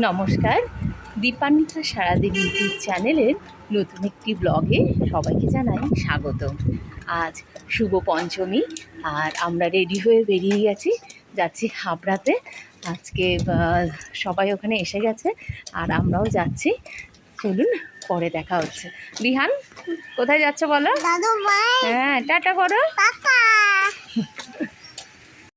নমস্কার, দীপান্বিতা সারাদিন ইউটিউব চ্যানেলের নতুন একটি ব্লগে সবাইকে জানাই স্বাগত। আজ শুভ পঞ্চমী আর আমরা রেডি হয়ে বেরিয়ে যাচ্ছি হাবড়াতে। আজকে সবাই ওখানে এসে গেছে আর আমরাও যাচ্ছি। চলুন পরে দেখা হচ্ছে। বিহান কোথায় যাচ্ছ বলো? হ্যাঁ, টাটা করো।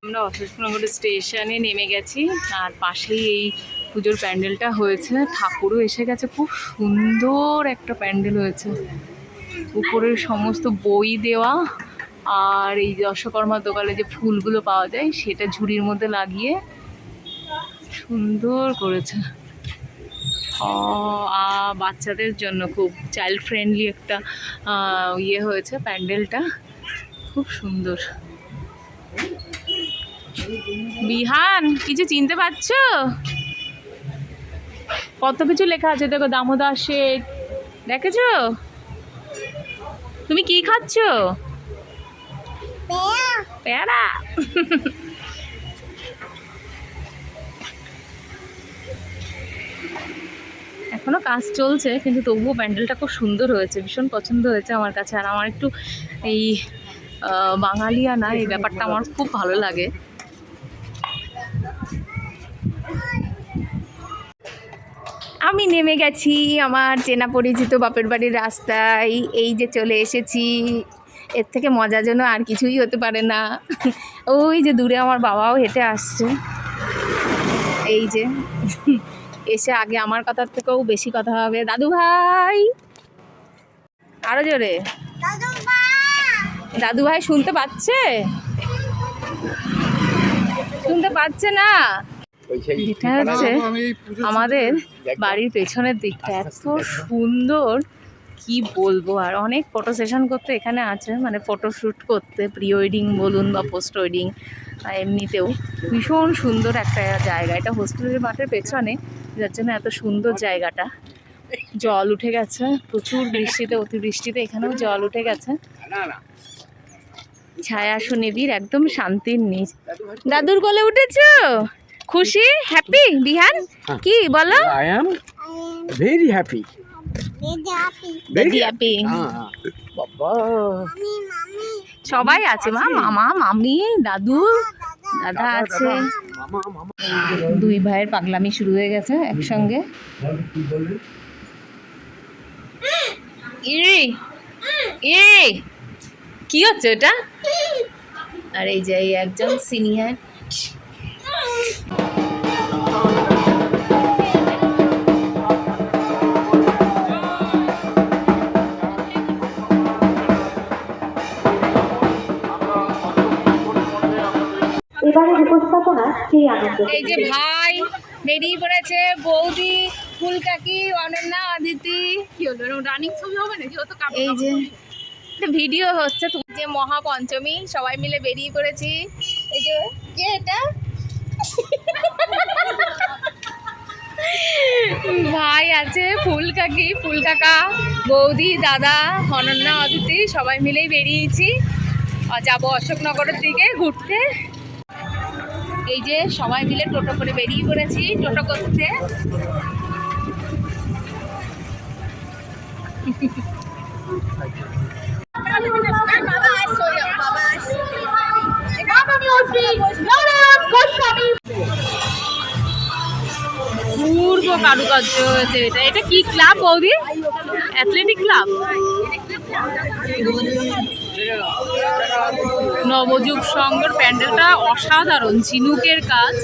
আমরা অশোকনগর স্টেশনে নেমে গেছি আর পাশেই এই পুজোর প্যান্ডেলটা হয়েছে। ঠাকুরও এসে গেছে, খুব সুন্দর একটা প্যান্ডেল হয়েছে। উপরের সমস্ত বই দেওয়া আর এই দশকর্মার দোকানে যে ফুলগুলো পাওয়া যায় সেটা ঝুড়ির মধ্যে লাগিয়ে সুন্দর করেছে। বাচ্চাদের জন্য খুব চাইল্ড ফ্রেন্ডলি একটা হয়েছে প্যান্ডেলটা, খুব সুন্দর। বিহান কিছু চিনতে পারছো? কত কিছু লেখা আছে দেখো, দামোদর শেঠ, দেখেছো? তুমি কি খাচ্ছ? পেয়ারা। এখনো কাজ চলছে কিন্তু তবুও প্যান্ডেলটা খুব সুন্দর হয়েছে, ভীষণ পছন্দ হয়েছে আমার কাছে। আর আমার একটু এই বাঙালিয়ানা এই ব্যাপারটা আমার খুব ভালো লাগে। আমি নেমে গেছি আমার চেনা পরিচিত বাপের বাড়ির রাস্তায়। এই যে চলে এসেছি, এর থেকে মজা যেন আর কিছুই হতে পারে না। ওই যে দূরে আমার বাবাও হেঁটে আসছে। এই যে এসে আগে আমার কথার থেকেও বেশি কথা হবে। দাদু ভাই, আরো জোরে। দাদু ভাই শুনতে পাচ্ছে? শুনতে পাচ্ছে না। এটা হচ্ছে আমাদের বাড়ির পেছনের দিকটা, এত সুন্দর কি বলবো। আর অনেক ফটো সেশন করতে এখানে আছে, মানে ফটোশ্যুট করতে, প্রি ওয়েডিং বলুন বা পোস্ট ওয়েডিং, এমনিতেও ভীষণ সুন্দর একটা জায়গা। এটা হোস্টেলের মাঠের পেছনে, যার জন্য এত সুন্দর জায়গাটা। জল উঠে গেছে প্রচুর বৃষ্টিতে, অতিবৃষ্টিতে এখানেও জল উঠে গেছে। ছায়া সুনিবির একদম শান্তির নীর। দাদুর কোলে উঠেছো? খুশি, হ্যাপি? বিহান কি বলো? I am very happy. Very happy. বাবা, সবাই আছে, মা, মামা, মামি, দাদু, দাদা আছে। দুই ভাইয়ের পাগলামি শুরু হয়ে গেছে একসঙ্গে। কি হচ্ছে এটা? আর এই যে একজন সিনিয়র। এই যে ভাই বেরিয়ে পড়েছে, বৌদি, ফুলকাকি, অনন্যা, অদিতি। কি হলো, রানিং ছবি হবে নাকি? এই যে ভিডিও হচ্ছে। তুমি যে মহাপঞ্চমী, সবাই মিলে বেরিয়ে পড়েছি। এই যে কে এটা? ভাই আছে, ফুলকাকি, ফুলকাকা, বৌদি, দাদা, অনন্যা, অদিতি, সবাই মিলেই বেরিয়েছি। যাবো অশোকনগরের দিকে ঘুরতে। এই যে সবাই মিলে টোটো করে বেরিয়ে পড়েছি, টোটো করতে। পূর্ব কারুকার্য হয়েছে এটা। এটা কি ক্লাব বৌদি? Athletic club. নবযুগ সংঘর প্যান্ডেলটা অসাধারণ, ঝিনুকের কাজ।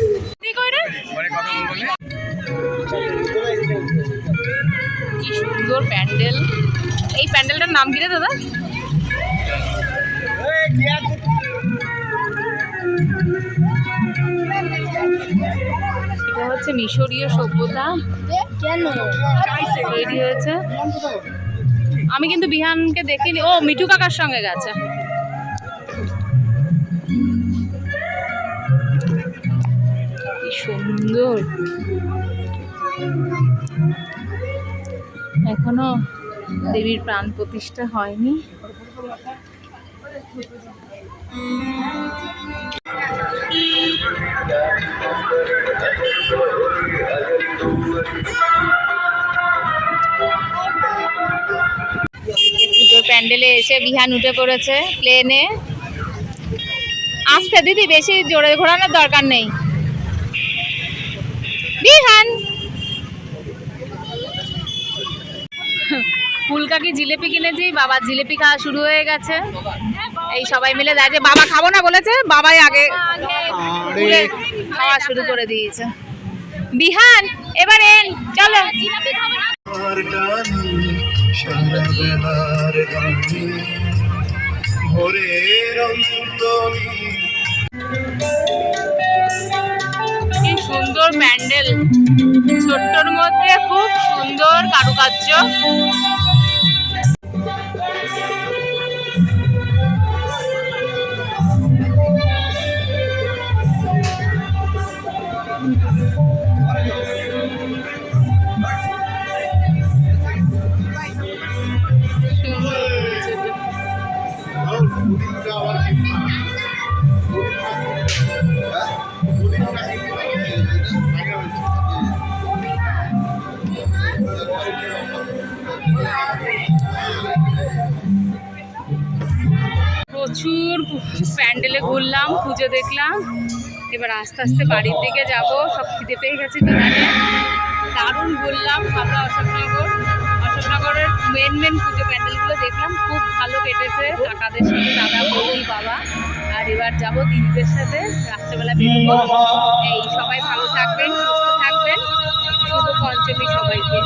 কি সুন্দর প্যান্ডেল। এই প্যান্ডেলটার নাম কি রে দাদা? এটা হচ্ছে মিশরীয় সভ্যতা তৈরি হয়েছে। আমি কিন্তু বিহানকে দেখিনি। ও মিঠু কাকার সঙ্গে গেছে। কি সুন্দর। এখনো দেবীর প্রাণ প্রতিষ্ঠা হয়নি। পুজোর প্যান্ডেলে এসে বিহান উঠে পড়েছে প্লেনে। আসতে দিদি, বেশি জোরে ঘোরানোর দরকার নেই। বিহান ফুলকাকি জিলেপি কিনেছি, বাবার জিলেপি খাওয়া শুরু হয়ে গেছে। এই সবাই মিলে দাঁড়িয়ে, বাবা খাবো না বলেছে, বাবাই আগে খাওয়া শুরু করে দিয়েছে। বিহান এবার এন, চলো। কি সুন্দর প্যান্ডেল, ছোট্টর মধ্যে খুব সুন্দর কারুকার্য। প্রচুর প্যান্ডেলে ঘুরলাম, পুজো দেখলাম। এবার আস্তে আস্তে বাড়ির দিকে যাব, সব খিদে পেয়ে গেছে বিহানে। দারুণ ঘুরলাম হাওড়া অশোকনগরের মেন পুজো প্যান্ডেলগুলো দেখলাম, খুব ভালো কেটেছে কাকাদের সাথে, দাদা বৌদি বাবা। আর এবার যাবো দিদিদের সাথে, রাত্রেবেলা বেরোবো। এই সবাই ভালো থাকবেন, সুস্থ থাকবেন, শুভ পঞ্চমী সবাইকে।